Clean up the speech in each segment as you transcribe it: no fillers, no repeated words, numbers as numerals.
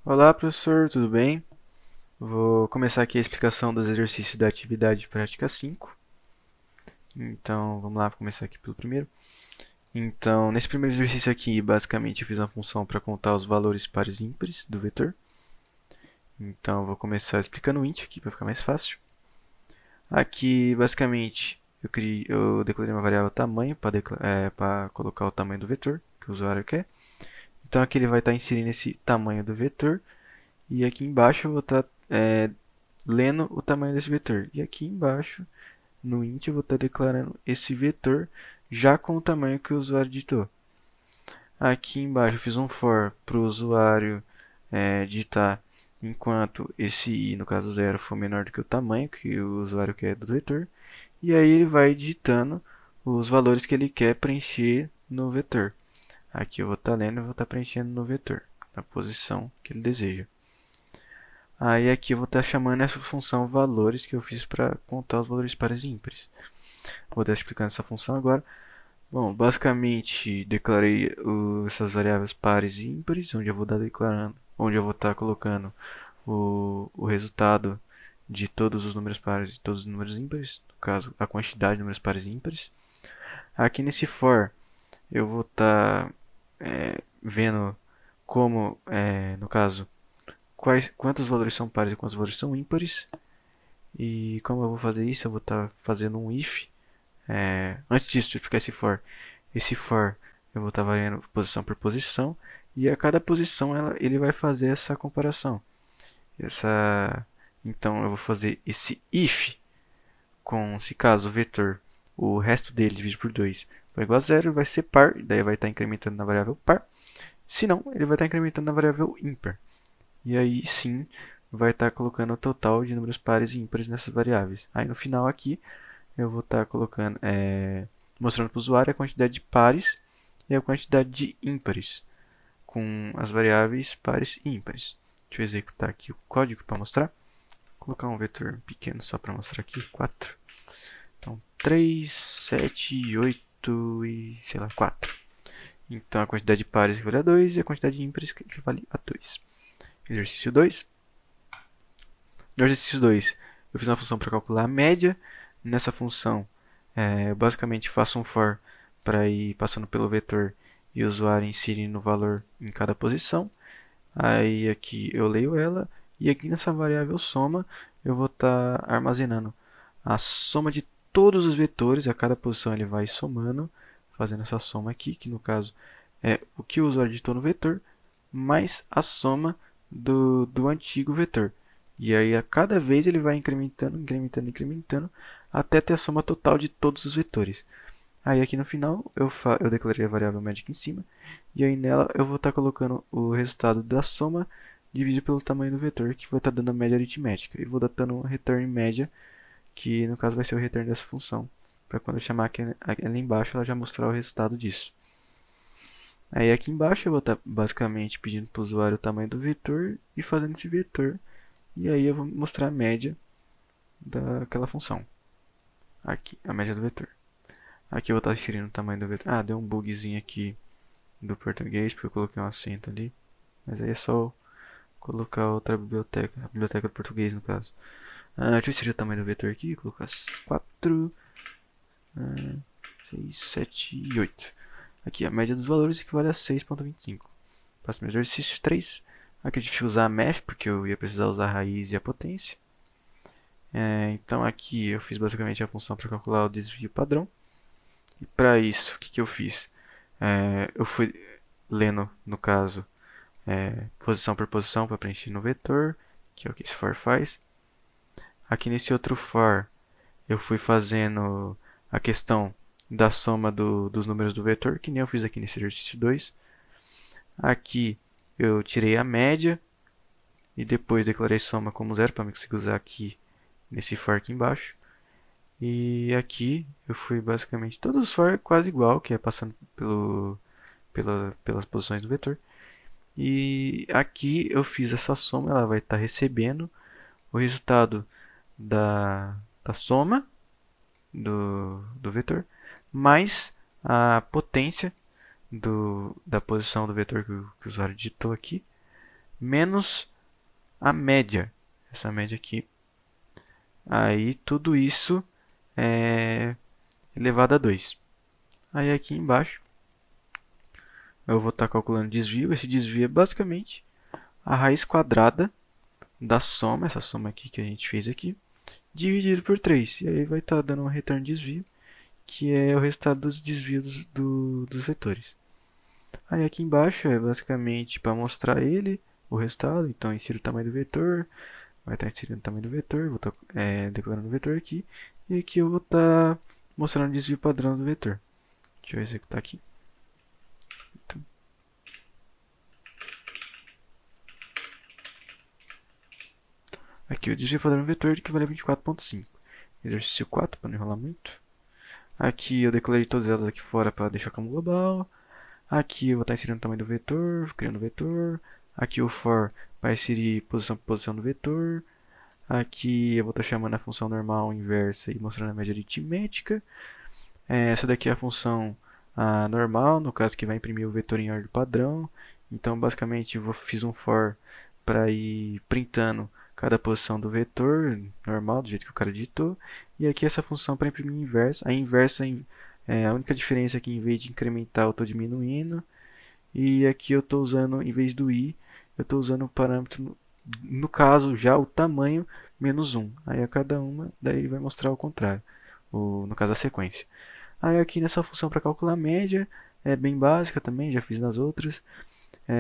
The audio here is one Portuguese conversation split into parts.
Olá, professor, tudo bem? Vou começar aqui a explicação dos exercícios da atividade prática 5. Então, vamos lá, começar aqui pelo primeiro. Então, nesse primeiro exercício aqui, basicamente, eu fiz uma função para contar os valores pares e ímpares do vetor. Então, eu vou começar explicando o int aqui para ficar mais fácil. Aqui, basicamente, eu declarei uma variável tamanho para colocar o tamanho do vetor que o usuário quer. Então, aqui ele vai estar inserindo esse tamanho do vetor. E aqui embaixo eu vou estar lendo o tamanho desse vetor. E aqui embaixo, no int, eu vou estar declarando esse vetor já com o tamanho que o usuário digitou. Aqui embaixo eu fiz um for para o usuário digitar enquanto esse i, no caso 0, for menor do que o tamanho que o usuário quer do vetor. E aí ele vai digitando os valores que ele quer preencher no vetor. Aqui eu vou estar lendo e vou estar preenchendo no vetor, na posição que ele deseja. Aí aqui eu vou estar chamando essa função valores que eu fiz para contar os valores pares e ímpares. Vou estar explicando essa função agora. Bom, basicamente declarei essas variáveis pares e ímpares, onde eu vou estar declarando, onde eu vou estar colocando o resultado de todos os números pares e todos os números ímpares, no caso a quantidade de números pares e ímpares. Aqui nesse for eu vou estar vendo como, no caso, quantos valores são pares e quantos valores são ímpares. E como eu vou fazer isso, eu vou estar fazendo um if. Antes disso, de explicar esse for eu vou estar variando posição por posição. E a cada posição ele vai fazer essa comparação. Então eu vou fazer esse if com, se caso o vetor, o resto dele dividido por 2 vai igual a zero, vai ser par, daí vai estar incrementando na variável par. Se não, ele vai estar incrementando na variável ímpar. E aí sim vai estar colocando o total de números pares e ímpares nessas variáveis. Aí no final aqui eu vou estar colocando, mostrando para o usuário a quantidade de pares e a quantidade de ímpares com as variáveis pares e ímpares. Deixa eu executar aqui o código para mostrar. Vou colocar um vetor pequeno só para mostrar aqui, 4. Então 3, 7, 8 e sei lá, 4. Então a quantidade de pares equivale a 2 e a quantidade de ímpares equivale a 2. Exercício 2. No exercício 2, eu fiz uma função para calcular a média. Nessa função, eu basicamente faço um for para ir passando pelo vetor e o usuário inserindo o valor em cada posição. Aí aqui eu leio ela e aqui nessa variável soma eu vou estar armazenando a soma de todos os vetores. A cada posição ele vai somando, fazendo essa soma aqui, que no caso é o que o usuário digitou no vetor, mais a soma do antigo vetor. E aí a cada vez ele vai incrementando, incrementando, incrementando, até ter a soma total de todos os vetores. Aí aqui no final eu declarei a variável média aqui em cima, e aí nela eu vou estar colocando o resultado da soma dividido pelo tamanho do vetor, que vai estar dando a média aritmética. E vou dando um return média, que no caso vai ser o return dessa função, para quando eu chamar aqui embaixo ela já mostrar o resultado disso. Aí aqui embaixo eu vou estar basicamente pedindo para o usuário o tamanho do vetor e fazendo esse vetor. E aí eu vou mostrar a média daquela função. Aqui, a média do vetor. Aqui eu vou estar inserindo o tamanho do vetor. Ah, deu um bugzinho aqui do português, porque eu coloquei um acento ali. Mas aí é só colocar outra biblioteca, a biblioteca do português no caso. Deixa eu inserir o tamanho do vetor aqui, colocar 4, 6, 7 e 8. Aqui a média dos valores equivale a 6,25. Próximo exercício 3. Aqui eu tive que usar a mesh, porque eu ia precisar usar a raiz e a potência. Então aqui eu fiz basicamente a função para calcular o desvio padrão. E para isso, o que eu fiz? Eu fui lendo, no caso, posição por posição para preencher no vetor, que é o que esse for faz. Aqui nesse outro for, eu fui fazendo a questão da soma dos números do vetor, que nem eu fiz aqui nesse exercício 2. Aqui eu tirei a média e depois declarei soma como zero para me conseguir usar aqui nesse for aqui embaixo. E aqui eu fui basicamente todos os for quase igual, que é passando pelas posições do vetor. E aqui eu fiz essa soma, ela vai estar recebendo o resultado da soma do vetor, mais a potência da posição do vetor que o usuário digitou aqui, menos a média. Essa média aqui. Aí tudo isso é elevado a 2. Aí aqui embaixo eu vou estar calculando desvio. Esse desvio é basicamente a raiz quadrada da soma, essa soma aqui que a gente fez aqui, dividido por 3. E aí vai estar dando um retorno de desvio, que é o resultado dos desvios dos vetores. Aí aqui embaixo é basicamente para mostrar ele, o resultado. Então insiro o tamanho do vetor, vai estar inserindo o tamanho do vetor, vou estar declarando o vetor aqui. E aqui eu vou estar mostrando o desvio padrão do vetor. Deixa eu executar aqui. Então, aqui o desvio padrão do vetor equivale a 24.5. Exercício 4, para não enrolar muito. Aqui eu declarei todas elas aqui fora para deixar como global. Aqui eu vou estar inserindo o tamanho do vetor, criando o vetor. Aqui o for vai inserir posição por posição do vetor. Aqui eu vou estar chamando a função normal inversa e mostrando a média aritmética. Essa daqui é a função normal, no caso que vai imprimir o vetor em ordem padrão. Então basicamente eu fiz um for para ir printando cada posição do vetor normal, do jeito que o cara digitou. E aqui essa função para imprimir inversa. A inversa a única diferença é que em vez de incrementar eu estou diminuindo. E aqui eu estou usando, em vez do i, eu estou usando o parâmetro, no caso já o tamanho menos 1. Aí a cada uma, daí vai mostrar o contrário, no caso a sequência. Aí aqui nessa função para calcular a média, é bem básica também, já fiz nas outras.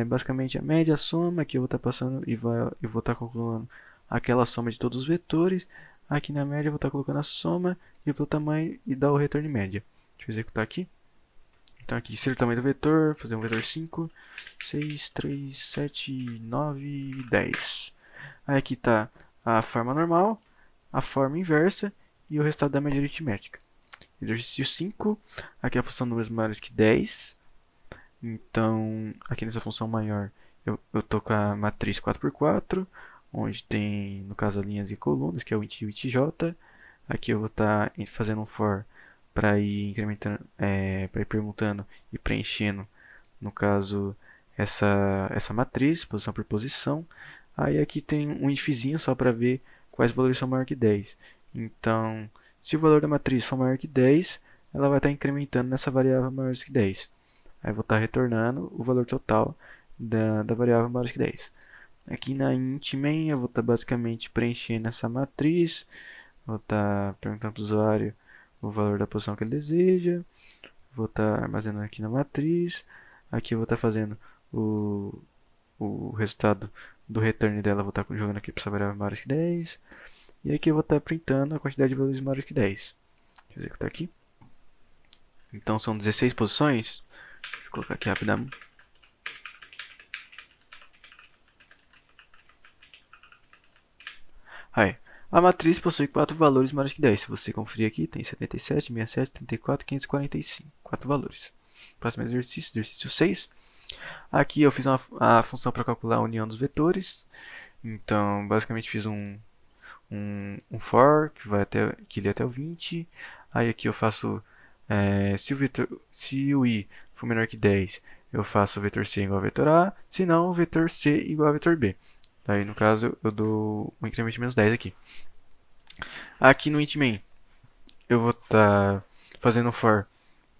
Basicamente a média, a soma, aqui eu vou estar passando e vou estar calculando aquela soma de todos os vetores. Aqui na média eu vou estar colocando a soma e pelo tamanho e dar o retorno de média. Deixa eu executar aqui. Então aqui, insiro o tamanho do vetor, fazer um vetor 5, 6, 3, 7, 9, 10. Aí aqui está a forma normal, a forma inversa e o resultado da média aritmética. Exercício 5, aqui a função de números maiores que 10. Então, aqui nessa função maior, eu estou com a matriz 4x4, onde tem, no caso, linhas e colunas, que é o int e o intj. Aqui eu vou estar fazendo um for para ir incrementando, para ir permutando e preenchendo, no caso, essa matriz, posição por posição. Aí aqui tem um ifzinho só para ver quais valores são maior que 10. Então, se o valor da matriz for maior que 10, ela vai estar incrementando nessa variável maior que 10. Aí eu vou estar retornando o valor total da variável maior que 10. Aqui na int main eu vou estar basicamente preenchendo essa matriz. Vou estar perguntando para o usuário o valor da posição que ele deseja. Vou estar armazenando aqui na matriz. Aqui eu vou estar fazendo o resultado do return dela. Vou estar jogando aqui para essa variável maior que 10. E aqui eu vou estar printando a quantidade de valores maiores que 10. Deixa eu executar aqui. Então são 16 posições. Deixa eu colocar aqui rapidamente. Aí, a matriz possui 4 valores maiores que 10. Se você conferir aqui, tem 77, 67, 34, 545. 4 valores. Próximo exercício, exercício 6. Aqui eu fiz a função para calcular a união dos vetores. Então, basicamente fiz um for que lê até o 20. Aí aqui eu faço, se o i for menor que 10, eu faço o vetor c igual a vetor a, se não, o vetor c igual a vetor b. Daí, no caso, eu dou um incremento de menos 10 aqui. Aqui no int main, eu vou estar fazendo um for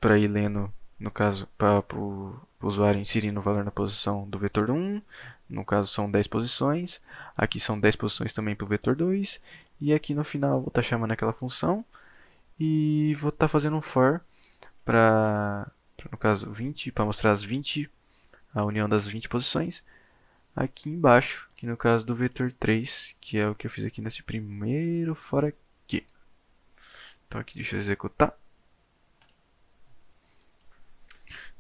para ir lendo, no caso, para o usuário inserindo o valor na posição do vetor 1. No caso, são 10 posições. Aqui são 10 posições também para o vetor 2. E aqui no final, vou estar chamando aquela função. E vou estar fazendo um for para, no caso, 20, para mostrar as 20, a união das 20 posições. Aqui embaixo, que no caso do vetor 3, que é o que eu fiz aqui nesse primeiro for aqui. Então aqui deixa eu executar.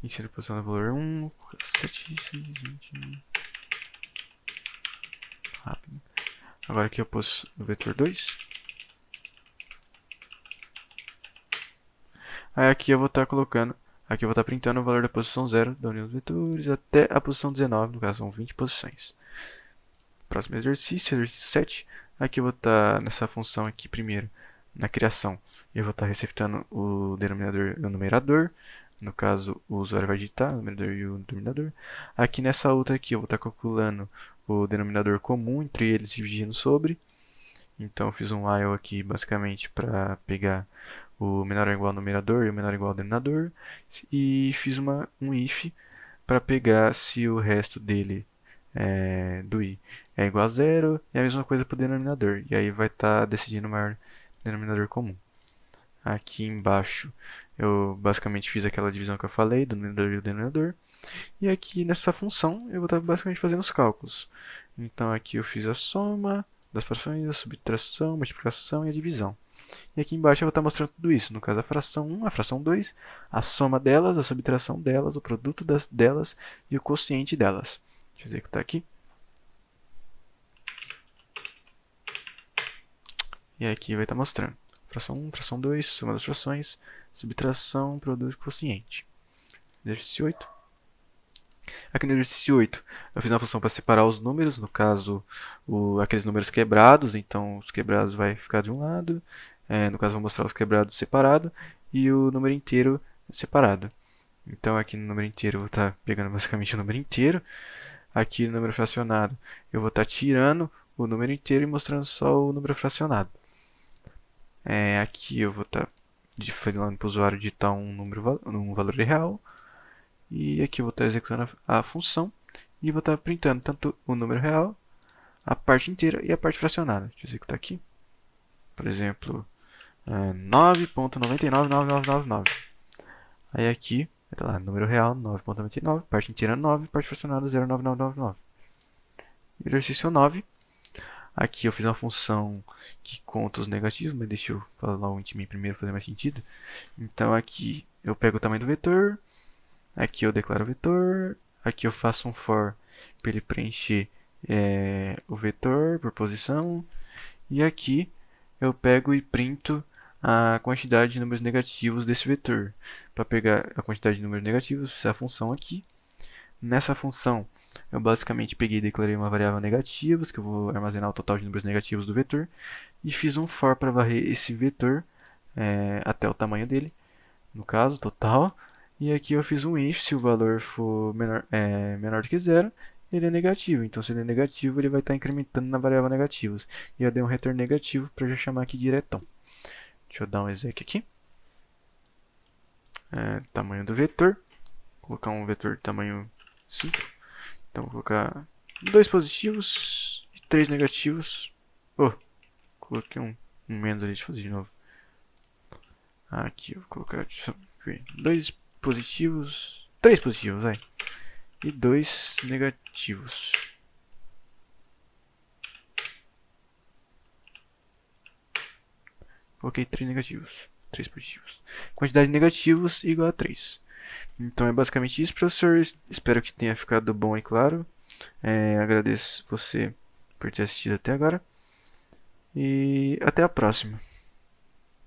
Insiro a posição do valor 1, 7, 6, 20. Rápido. Agora aqui eu pus no vetor 2. Aí aqui eu vou estar colocando, aqui eu vou estar printando o valor da posição 0 da união dos vetores até a posição 19, no caso são 20 posições. Próximo exercício, exercício 7. Aqui eu vou estar nessa função aqui primeiro, na criação. Eu vou estar receptando o denominador e o numerador. No caso, o usuário vai digitar o numerador e o denominador. Aqui nessa outra aqui eu vou estar calculando o denominador comum entre eles dividindo sobre. Então eu fiz um while aqui basicamente para pegar o menor ou igual ao numerador e o menor ou igual ao denominador. E fiz um if para pegar se o resto dele do i é igual a zero, e a mesma coisa para o denominador. E aí vai estar decidindo o maior denominador comum. Aqui embaixo eu basicamente fiz aquela divisão que eu falei do numerador e do denominador. E aqui nessa função eu vou estar basicamente fazendo os cálculos. Então aqui eu fiz a soma das frações, a subtração, a multiplicação e a divisão. E aqui embaixo eu vou estar mostrando tudo isso. No caso, a fração 1, a fração 2, a soma delas, a subtração delas, o produto delas e o quociente delas. Deixa eu executar aqui. E aqui vai estar mostrando. Fração 1, fração 2, soma das frações, subtração, produto e quociente. Exercício 8. Aqui no exercício 8, eu fiz uma função para separar os números, no caso, aqueles números quebrados, então os quebrados vai ficar de um lado, no caso vou mostrar os quebrados separado e o número inteiro separado. Então aqui no número inteiro eu vou estar pegando basicamente o número inteiro, aqui no número fracionado eu vou estar tirando o número inteiro e mostrando só o número fracionado. Aqui eu vou estar falando para o usuário digitar um valor real. E aqui eu vou estar executando a função e vou estar printando tanto o número real, a parte inteira e a parte fracionada. Deixa eu executar aqui. Por exemplo, 9.999999. Aí aqui, vai estar lá, número real 9.99, parte inteira 9, parte fracionada 0,9999. Exercício 9. Aqui eu fiz uma função que conta os negativos, mas deixa eu falar o int min primeiro para fazer mais sentido. Então aqui eu pego o tamanho do vetor, aqui eu declaro o vetor, aqui eu faço um for para ele preencher o vetor por posição, e aqui eu pego e printo a quantidade de números negativos desse vetor. Para pegar a quantidade de números negativos, fiz a função aqui. Nessa função eu basicamente peguei e declarei uma variável negativos, que eu vou armazenar o total de números negativos do vetor, e fiz um for para varrer esse vetor até o tamanho dele, no caso, total. E aqui eu fiz um if, se o valor for menor do que zero, ele é negativo. Então se ele é negativo, ele vai estar incrementando na variável negativos. E eu dei um return negativo para já chamar aqui diretão. Deixa eu dar um exec aqui. Tamanho do vetor. Vou colocar um vetor de tamanho 5. Então vou colocar 2 positivos e 3 negativos. Coloquei um menos ali, deixa eu fazer de novo. Aqui eu vou colocar 2 positivos, 3 positivos, vai. E 2 negativos. Coloquei 3 negativos, 3 positivos. Quantidade de negativos igual a 3. Então é basicamente isso, professor. Espero que tenha ficado bom e claro. Agradeço você por ter assistido até agora. E até a próxima.